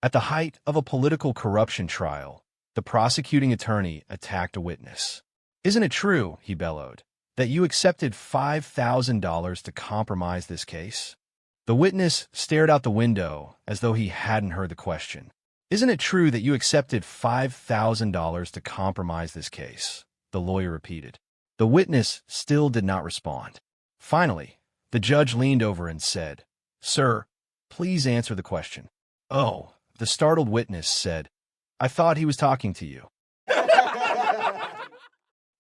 At the height of a political corruption trial, the prosecuting attorney attacked a witness. "Isn't it true," he bellowed, "that you accepted $5,000 to compromise this case?" The witness stared out the window as though he hadn't heard the question. "Isn't it true that you accepted $5,000 to compromise this case?" the lawyer repeated. The witness still did not respond. Finally, the judge leaned over and said, "Sir, please answer the question." "Oh," the startled witness said, "I thought he was talking to you."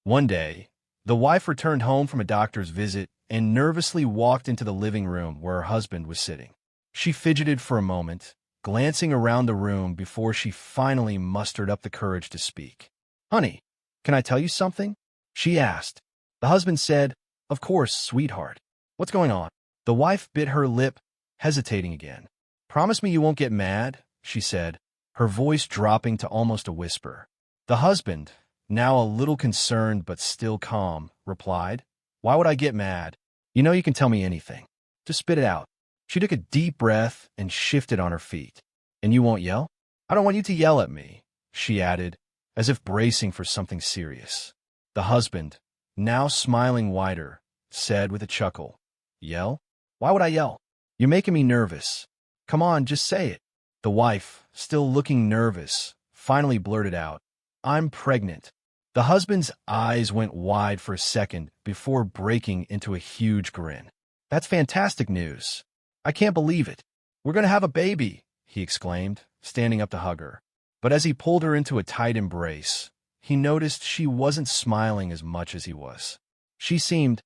One day, the wife returned home from a doctor's visit and nervously walked into the living room where her husband was sitting. She fidgeted for a moment, glancing around the room before she finally mustered up the courage to speak. "Honey, can I tell you something?" she asked. The husband said, "Of course, sweetheart. What's going on?" The wife bit her lip, hesitating again. "Promise me you won't get mad," she said, her voice dropping to almost a whisper. The husband, now a little concerned but still calm, replied, "Why would I get mad? You know you can tell me anything. Just spit it out." She took a deep breath and shifted on her feet. "And you won't yell?" "I don't want you to yell at me," she added, as if bracing for something serious. The husband, now smiling wider, said with a chuckle, "Yell? Why would I yell? You're making me nervous. Come on, just say it." The wife, still looking nervous, finally blurted out, "I'm pregnant." The husband's eyes went wide for a second before breaking into a huge grin. "That's fantastic news. I can't believe it. We're going to have a baby," he exclaimed, standing up to hug her. But as he pulled her into a tight embrace, he noticed she wasn't smiling as much as he was. She seemed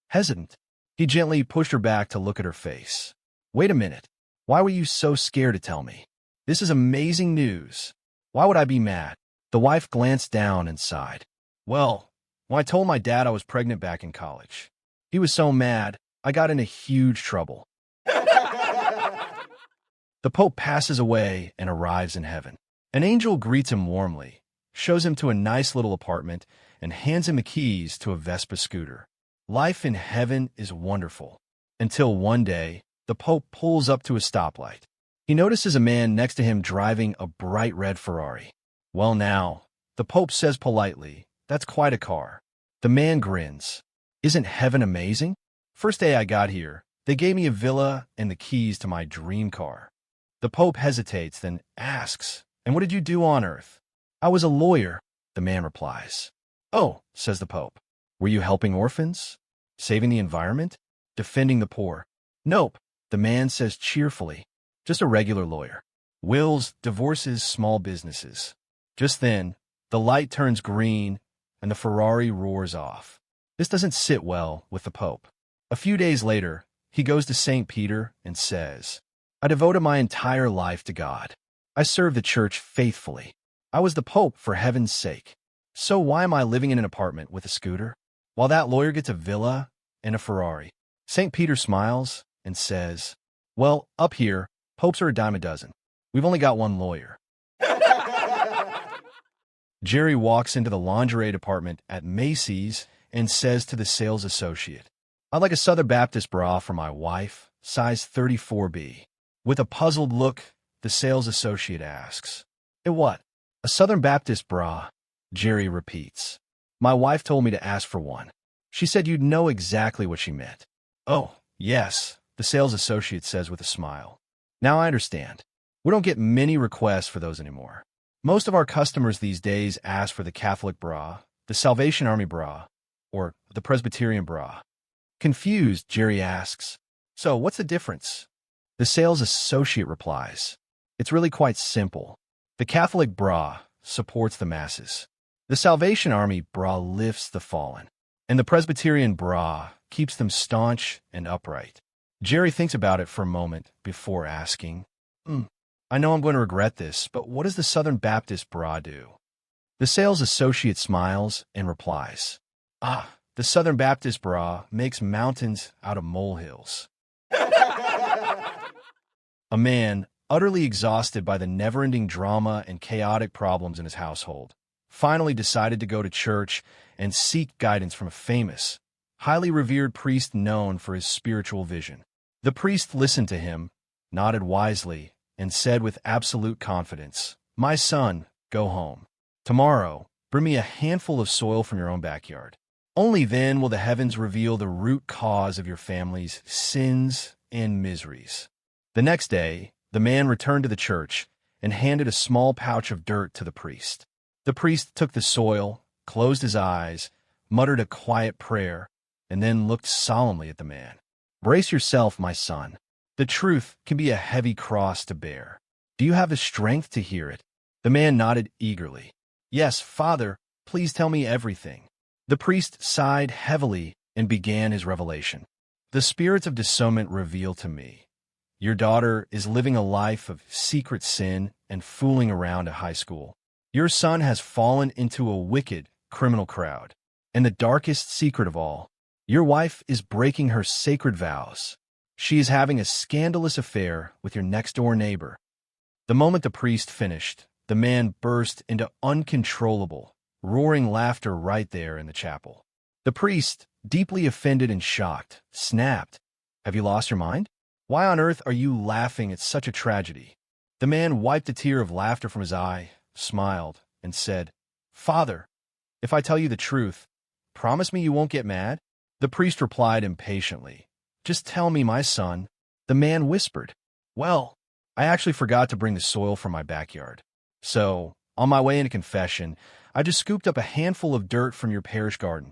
hesitant. He gently pushed her back to look at her face. "Wait a minute. Why were you so scared to tell me? This is amazing news. Why would I be mad?" The wife glanced down and sighed. "Well, when I told my dad I was pregnant back in college, he was so mad, I got into huge trouble." The Pope passes away and arrives in heaven. An angel greets him warmly, shows him to a nice little apartment, and hands him the keys to a Vespa scooter. Life in heaven is wonderful. Until one day, the Pope pulls up to a stoplight. He notices a man next to him driving a bright red Ferrari. "Well now," the Pope says politely, "that's quite a car." The man grins. "Isn't heaven amazing? First day I got here, they gave me a villa and the keys to my dream car." The Pope hesitates, then asks, "And what did you do on earth?" "I was a lawyer," the man replies. "Oh," says the Pope. "Were you helping orphans? Saving the environment? Defending the poor?" "Nope," the man says cheerfully. "Just a regular lawyer. Wills, divorces, small businesses." Just then, the light turns green and the Ferrari roars off. This doesn't sit well with the Pope. A few days later, he goes to St. Peter and says, "I devoted my entire life to God. I served the church faithfully. I was the Pope for heaven's sake. So why am I living in an apartment with a scooter, while that lawyer gets a villa and a Ferrari?" St. Peter smiles and says, "Well, up here, popes are a dime a dozen. We've only got one lawyer." Jerry walks into the lingerie department at Macy's and says to the sales associate, "I'd like a Southern Baptist bra for my wife, size 34B. With a puzzled look, the sales associate asks, "A what?" "A Southern Baptist bra," Jerry repeats. "My wife told me to ask for one. She said you'd know exactly what she meant." "Oh, yes," the sales associate says with a smile. "Now I understand. We don't get many requests for those anymore. Most of our customers these days ask for the Catholic bra, the Salvation Army bra, or the Presbyterian bra." Confused, Jerry asks, "So what's the difference?" The sales associate replies, "It's really quite simple. The Catholic bra supports the masses. The Salvation Army bra lifts the fallen. And the Presbyterian bra keeps them staunch and upright." Jerry thinks about it for a moment before asking, "I know I'm going to regret this, but what does the Southern Baptist bra do?" The sales associate smiles and replies, "The Southern Baptist bra makes mountains out of molehills." A man, utterly exhausted by the never-ending drama and chaotic problems in his household, finally decided to go to church and seek guidance from a famous, highly revered priest known for his spiritual vision. The priest listened to him, nodded wisely, and said with absolute confidence, "My son, go home. Tomorrow, bring me a handful of soil from your own backyard. Only then will the heavens reveal the root cause of your family's sins and miseries." The next day, the man returned to the church and handed a small pouch of dirt to the priest. The priest took the soil, closed his eyes, muttered a quiet prayer, and then looked solemnly at the man. "Brace yourself, my son. The truth can be a heavy cross to bear. Do you have the strength to hear it?" The man nodded eagerly. "Yes, Father, please tell me everything." The priest sighed heavily and began his revelation. "The spirits of discernment reveal to me. Your daughter is living a life of secret sin and fooling around at high school. Your son has fallen into a wicked, criminal crowd. And the darkest secret of all, your wife is breaking her sacred vows. She is having a scandalous affair with your next-door neighbor." The moment the priest finished, the man burst into uncontrollable, roaring laughter right there in the chapel. The priest, deeply offended and shocked, snapped, "Have you lost your mind? Why on earth are you laughing at such a tragedy?" The man wiped a tear of laughter from his eye, smiled, and said, "Father, if I tell you the truth, promise me you won't get mad?" The priest replied impatiently, "Just tell me, my son." The man whispered, "Well, I actually forgot to bring the soil from my backyard. So, on my way into confession, I just scooped up a handful of dirt from your parish garden."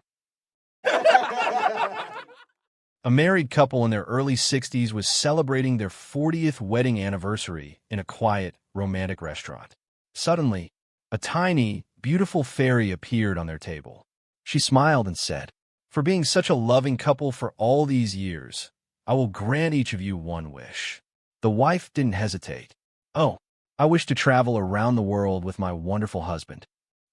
A married couple in their early 60s was celebrating their 40th wedding anniversary in a quiet, romantic restaurant. Suddenly, a tiny, beautiful fairy appeared on their table. She smiled and said, "For being such a loving couple for all these years, I will grant each of you one wish." The wife didn't hesitate. "Oh, I wish to travel around the world with my wonderful husband."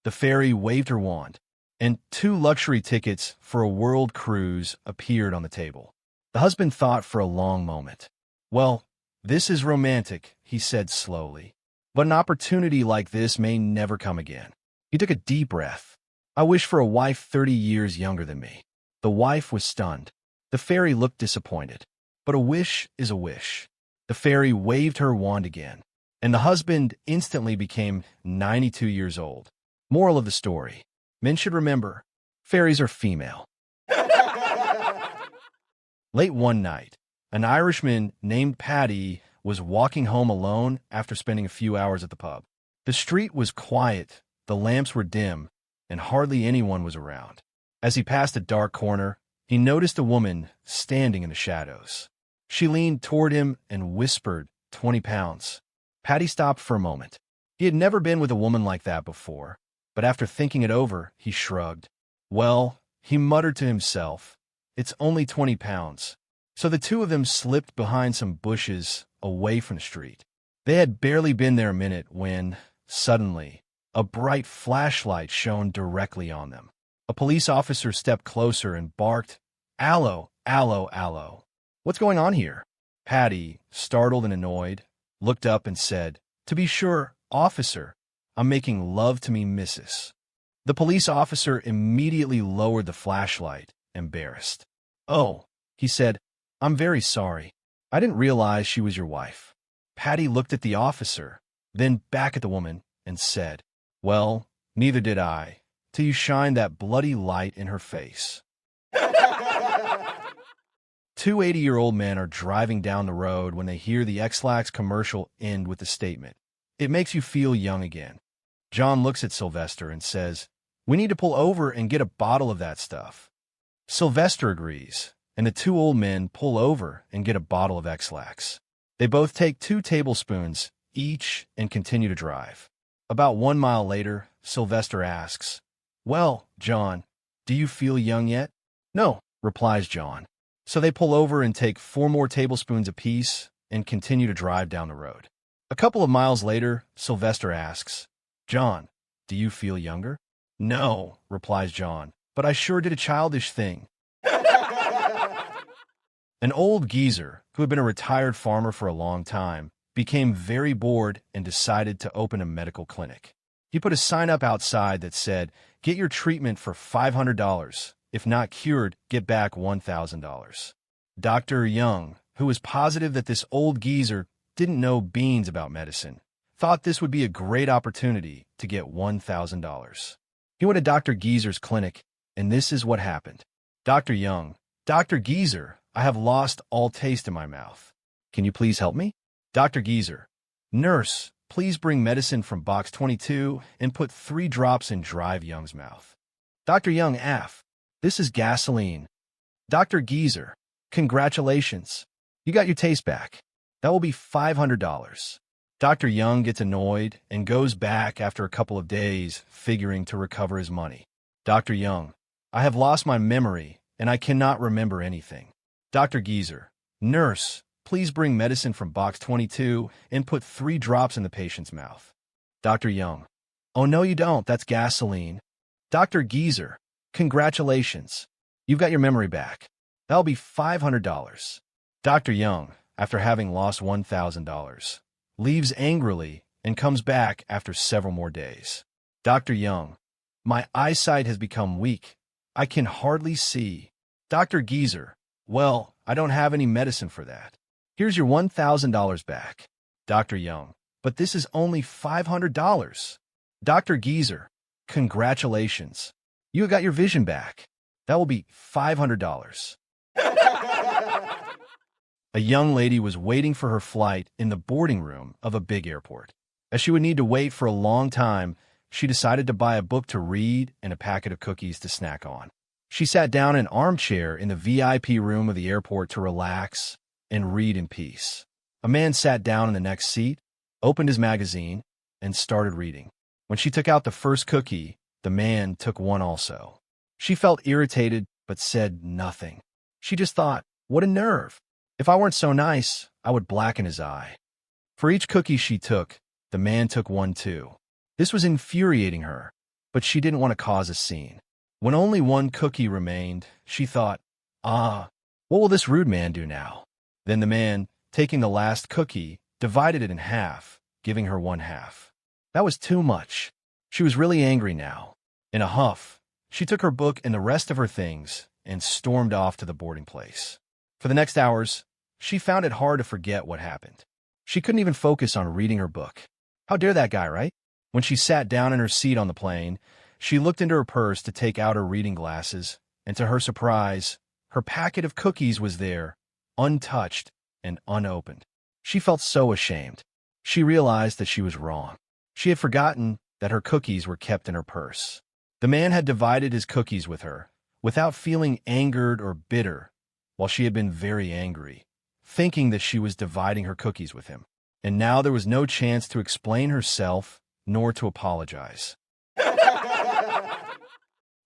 The fairy waved her wand, and 2 luxury tickets for a world cruise appeared on the table. The husband thought for a long moment. "Well, this is romantic," he said slowly, "but an opportunity like this may never come again." He took a deep breath. "I wish for a wife 30 years younger than me." The wife was stunned. The fairy looked disappointed. But a wish is a wish. The fairy waved her wand again, and the husband instantly became 92 years old. Moral of the story: men should remember, fairies are female. Late one night, an Irishman named Paddy was walking home alone after spending a few hours at the pub. The street was quiet, the lamps were dim, and hardly anyone was around. As he passed a dark corner, he noticed a woman standing in the shadows. She leaned toward him and whispered, £20. Paddy stopped for a moment. He had never been with a woman like that before, but after thinking it over, he shrugged. "Well," he muttered to himself, "it's only £20. So the two of them slipped behind some bushes away from the street. They had barely been there a minute when, suddenly, a bright flashlight shone directly on them. A police officer stepped closer and barked, "Allo, allo, allo. What's going on here?" Paddy, startled and annoyed, looked up and said, "To be sure, officer, I'm making love to me missus." The police officer immediately lowered the flashlight, embarrassed. "Oh," he said, "I'm very sorry. I didn't realize she was your wife." Paddy looked at the officer, then back at the woman, and said, "Well, neither did I, till you shined that bloody light in her face." Two 80-year-old men are driving down the road when they hear the X-Lax commercial end with the statement, "It makes you feel young again." John looks at Sylvester and says, "We need to pull over and get a bottle of that stuff." Sylvester agrees, and the two old men pull over and get a bottle of X-Lax. They both take 2 tablespoons each and continue to drive. About 1 mile later, Sylvester asks, "Well, John, do you feel young yet?" "No," replies John. So they pull over and take 4 more tablespoons apiece and continue to drive down the road. A couple of miles later, Sylvester asks, "John, do you feel younger?" "No," replies John, "but I sure did a childish thing." An old geezer, who had been a retired farmer for a long time, became very bored and decided to open a medical clinic. He put a sign up outside that said, "Get your treatment for $500. If not cured, get back $1,000. Dr. Young, who was positive that this old geezer didn't know beans about medicine, thought this would be a great opportunity to get $1,000. He went to Dr. Geezer's clinic, and this is what happened. Dr. Young, Dr. Geezer, I have lost all taste in my mouth. Can you please help me? Dr. Geezer, nurse, please bring medicine from box 22 and put 3 drops in Drive Young's mouth. Dr. Young, Af, this is gasoline. Dr. Geezer, congratulations. You got your taste back. That will be $500. Dr. Young gets annoyed and goes back after a couple of days, figuring to recover his money. Dr. Young, I have lost my memory and I cannot remember anything. Dr. Geezer, nurse, please bring medicine from box 22 and put 3 drops in the patient's mouth. Dr. Young, oh no you don't, that's gasoline. Dr. Geezer, congratulations. You've got your memory back. That'll be $500. Dr. Young, after having lost $1,000, leaves angrily and comes back after several more days. Dr. Young, my eyesight has become weak. I can hardly see. Dr. Geezer, well, I don't have any medicine for that. Here's your $1,000 back. Dr. Young, but this is only $500. Dr. Geezer, congratulations. You got your vision back. That will be $500. A young lady was waiting for her flight in the boarding room of a big airport. As she would need to wait for a long time, she decided to buy a book to read and a packet of cookies to snack on. She sat down in an armchair in the VIP room of the airport to relax and read in peace. A man sat down in the next seat, opened his magazine, and started reading. When she took out the first cookie, the man took one also. She felt irritated, but said nothing. She just thought, what a nerve. If I weren't so nice, I would blacken his eye. For each cookie she took, the man took one too. This was infuriating her, but she didn't want to cause a scene. When only one cookie remained, she thought, what will this rude man do now? Then the man, taking the last cookie, divided it in half, giving her one half. That was too much. She was really angry now. In a huff, she took her book and the rest of her things and stormed off to the boarding place. For the next hours, she found it hard to forget what happened. She couldn't even focus on reading her book. How dare that guy, right? When she sat down in her seat on the plane, she looked into her purse to take out her reading glasses, and to her surprise, her packet of cookies was there, untouched and unopened. She felt so ashamed. She realized that she was wrong. She had forgotten that her cookies were kept in her purse. The man had divided his cookies with her, without feeling angered or bitter, while she had been very angry, thinking that she was dividing her cookies with him. And now there was no chance to explain herself, nor to apologize.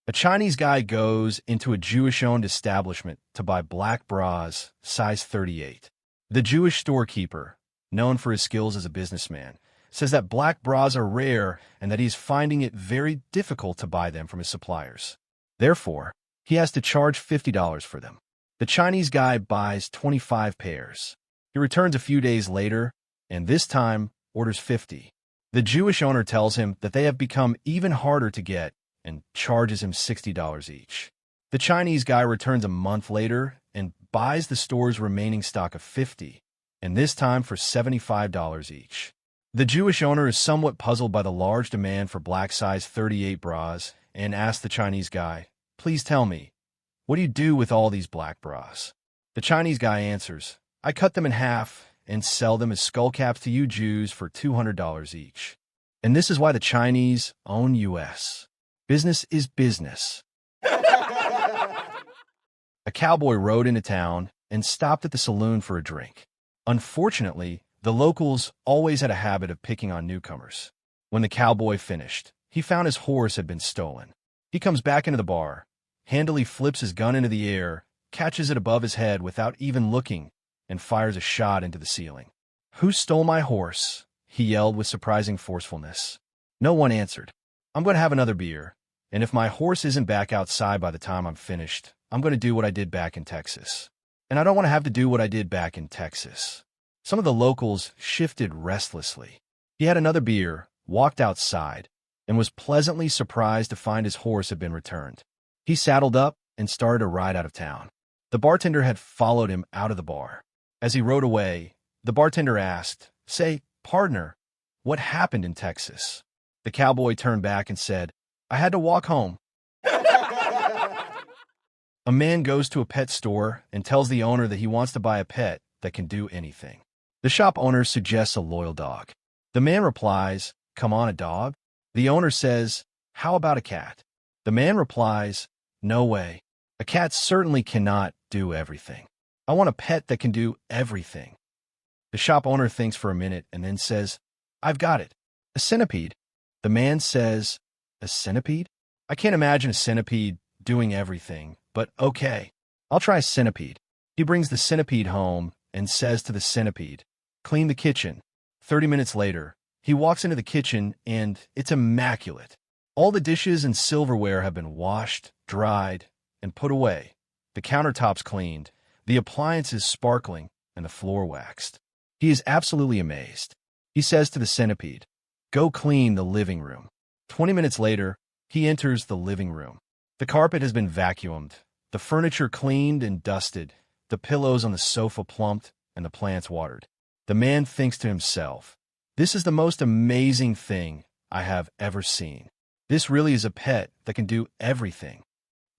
A Chinese guy goes into a Jewish-owned establishment to buy black bras, size 38. The Jewish storekeeper, known for his skills as a businessman, says that black bras are rare and that he is finding it very difficult to buy them from his suppliers. Therefore, he has to charge $50 for them. The Chinese guy buys 25 pairs. He returns a few days later, and this time orders 50. The Jewish owner tells him that they have become even harder to get and charges him $60 each. The Chinese guy returns a month later and buys the store's remaining stock of 50, and this time for $75 each. The Jewish owner is somewhat puzzled by the large demand for black size 38 bras and asks the Chinese guy, "Please tell me, what do you do with all these black bras?" The Chinese guy answers, "I cut them in half and sell them as skullcaps to you Jews for $200 each." And this is why the Chinese own U.S. Business is business. A cowboy rode into town and stopped at the saloon for a drink. Unfortunately, the locals always had a habit of picking on newcomers. When the cowboy finished, he found his horse had been stolen. He comes back into the bar, handily flips his gun into the air, catches it above his head without even looking, and fires a shot into the ceiling. "Who stole my horse?" he yelled with surprising forcefulness. No one answered. "I'm going to have another beer, and if my horse isn't back outside by the time I'm finished, I'm going to do what I did back in Texas. And I don't want to have to do what I did back in Texas." Some of the locals shifted restlessly. He had another beer, walked outside, and was pleasantly surprised to find his horse had been returned. He saddled up and started a ride out of town. The bartender had followed him out of the bar. As he rode away, The bartender asked, "Say, partner, what happened in Texas?" The cowboy turned back and said, "I had to walk home." A man goes to a pet store and tells the owner that he wants to buy a pet that can do anything. The shop owner suggests a loyal dog. The man replies, "Come on, a dog?" The owner says, "How about a cat?" The man replies, "No way. A cat certainly cannot do everything. I want a pet that can do everything." The shop owner thinks for a minute and then says, "I've got it. A centipede." The man says, "A centipede? I can't imagine a centipede doing everything, but okay. I'll try a centipede." He brings the centipede home and says to the centipede, "Clean the kitchen." 30 minutes later, he walks into the kitchen and it's immaculate. All the dishes and silverware have been washed, dried, and put away. The countertops cleaned, the appliances sparkling, and the floor waxed. He is absolutely amazed. He says to the centipede, "Go clean the living room." 20 minutes later, he enters the living room. The carpet has been vacuumed, the furniture cleaned and dusted, the pillows on the sofa plumped, and the plants watered. The man thinks to himself, "This is the most amazing thing I have ever seen. This really is a pet that can do everything."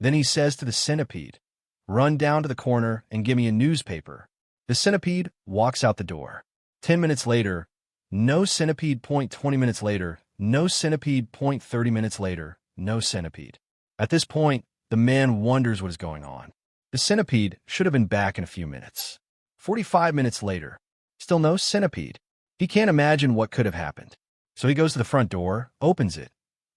Then he says to the centipede, "Run down to the corner and give me a newspaper." The centipede walks out the door. 10 minutes later, no centipede. 20 minutes later, no centipede. 30 minutes later, no centipede. At this point, the man wonders what is going on. The centipede should have been back in a few minutes. 45 minutes later, still no centipede. He can't imagine what could have happened. So he goes to the front door, opens it,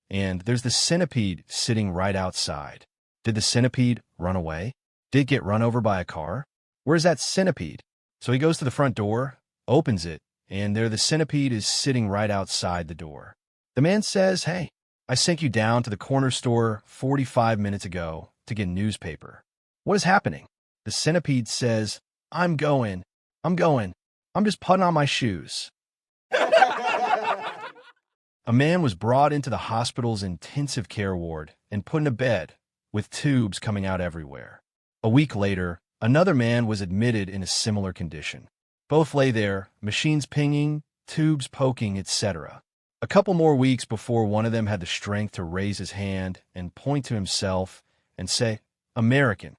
and there's the centipede sitting right outside. Did the centipede run away? Did it get run over by a car? Where's that centipede? So he goes to the front door, opens it, and there the centipede is sitting right outside the door. The man says, "Hey, I sent you down to the corner store 45 minutes ago to get a newspaper. What is happening?" The centipede says, I'm going. I'm just putting on my shoes." A man was brought into the hospital's intensive care ward and put in a bed with tubes coming out everywhere. A week later, another man was admitted in a similar condition. Both lay there, machines pinging, tubes poking, etc. A couple more weeks before one of them had the strength to raise his hand and point to himself and say, "American."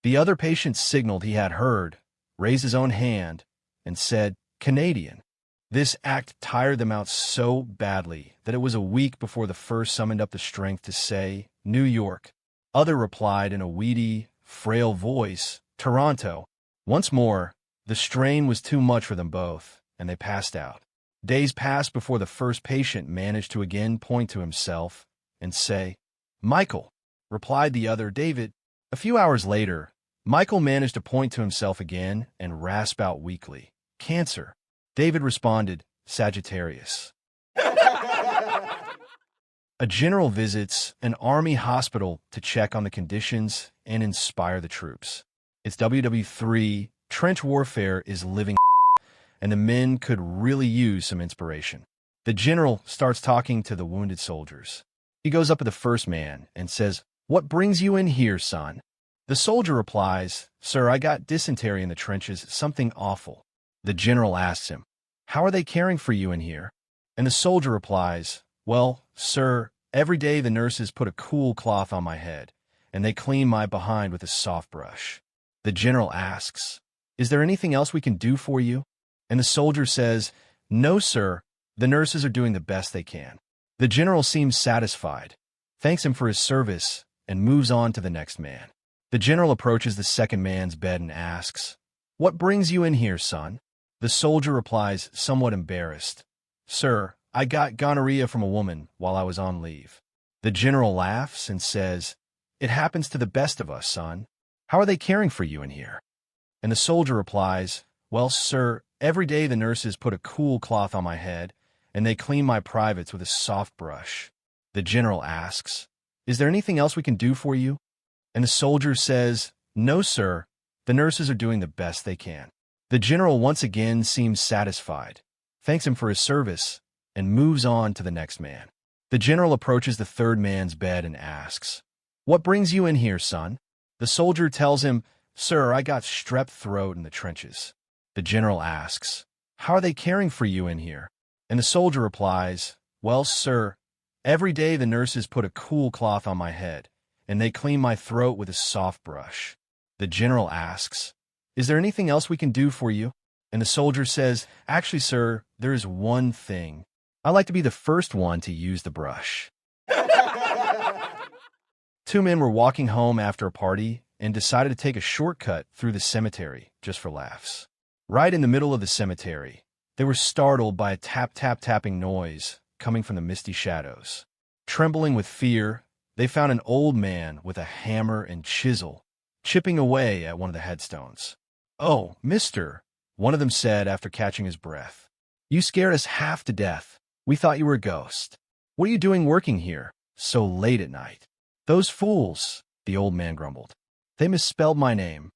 The other patient signaled he had heard, raised his own hand, and said, "Canadian." This act tired them out so badly that it was a week before the first summoned up the strength to say, "New York." Other replied in a weedy, frail voice, "Toronto." Once more, the strain was too much for them both, and they passed out. Days passed before the first patient managed to again point to himself and say, "Michael," replied the other, "David." A few hours later, Michael managed to point to himself again and rasp out weakly, "Cancer." David responded, "Sagittarius." A general visits an army hospital to check on the conditions and inspire the troops. It's WW3, trench warfare is living, and the men could really use some inspiration. The general starts talking to the wounded soldiers. He goes up to the first man and says, "What brings you in here, son?" The soldier replies, "Sir, I got dysentery in the trenches, something awful." The general asks him, "How are they caring for you in here?" And the soldier replies, "Well, sir, every day the nurses put a cool cloth on my head, and they clean my behind with a soft brush." The general asks, "Is there anything else we can do for you?" And the soldier says, "No, sir, the nurses are doing the best they can." The general seems satisfied, thanks him for his service, and moves on to the next man. The general approaches the second man's bed and asks, "What brings you in here, son?" The soldier replies, somewhat embarrassed, "Sir, I got gonorrhea from a woman while I was on leave." The general laughs and says, "It happens to the best of us, son. How are they caring for you in here?" And the soldier replies, "Well, sir, every day the nurses put a cool cloth on my head, and they clean my privates with a soft brush." The general asks, "Is there anything else we can do for you?" And the soldier says, "No, sir, the nurses are doing the best they can." The general once again seems satisfied, thanks him for his service, and moves on to the next man. The general approaches the third man's bed and asks, "What brings you in here, son?" The soldier tells him, "Sir, I got strep throat in the trenches." The general asks, How are they caring for you in here? And the soldier replies, well, sir, every day the nurses put a cool cloth on my head, and they clean my throat with a soft brush. The general asks, is there anything else we can do for you? And the soldier says, actually, sir, there is one thing. I like to be the first one to use the brush. Two men were walking home after a party and decided to take a shortcut through the cemetery just for laughs. Right in the middle of the cemetery, they were startled by a tap-tap-tapping noise coming from the misty shadows. Trembling with fear, they found an old man with a hammer and chisel chipping away at one of the headstones. Oh, mister, one of them said after catching his breath. You scared us half to death. We thought you were a ghost. What are you doing working here so late at night? Those fools, the old man grumbled. They misspelled my name.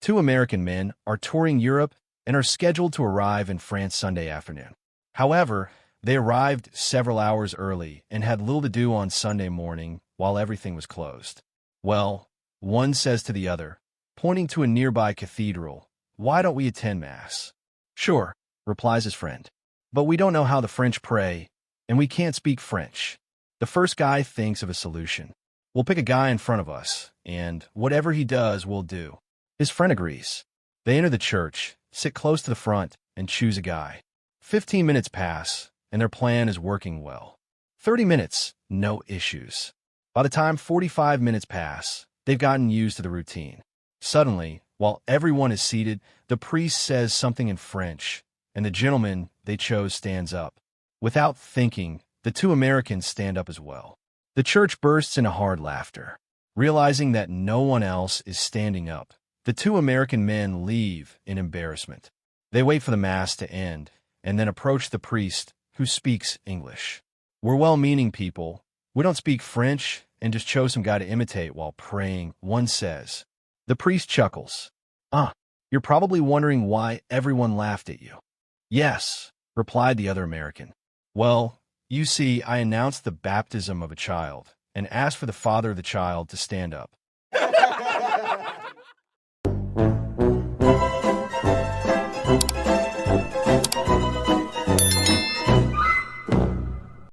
Two American men are touring Europe and are scheduled to arrive in France Sunday afternoon. However, they arrived several hours early and had little to do on Sunday morning while everything was closed. Well, one says to the other, pointing to a nearby cathedral, why don't we attend Mass? Sure, replies his friend. But we don't know how the French pray, and we can't speak French. The first guy thinks of a solution. We'll pick a guy in front of us, and whatever he does, we'll do. His friend agrees. They enter the church, sit close to the front, and choose a guy. 15 minutes pass, and their plan is working well. 30 minutes, no issues. By the time 45 minutes pass, they've gotten used to the routine. Suddenly, while everyone is seated, the priest says something in French, and the gentleman they chose stands up. Without thinking, the two Americans stand up as well. The church bursts into hard laughter. Realizing that no one else is standing up, the two American men leave in embarrassment. They wait for the Mass to end, and then approach the priest, who speaks English. We're well-meaning people. We don't speak French and just chose some guy to imitate while praying, one says. The priest chuckles. You're probably wondering why everyone laughed at you. Yes, replied the other American. Well, you see, I announced the baptism of a child and asked for the father of the child to stand up.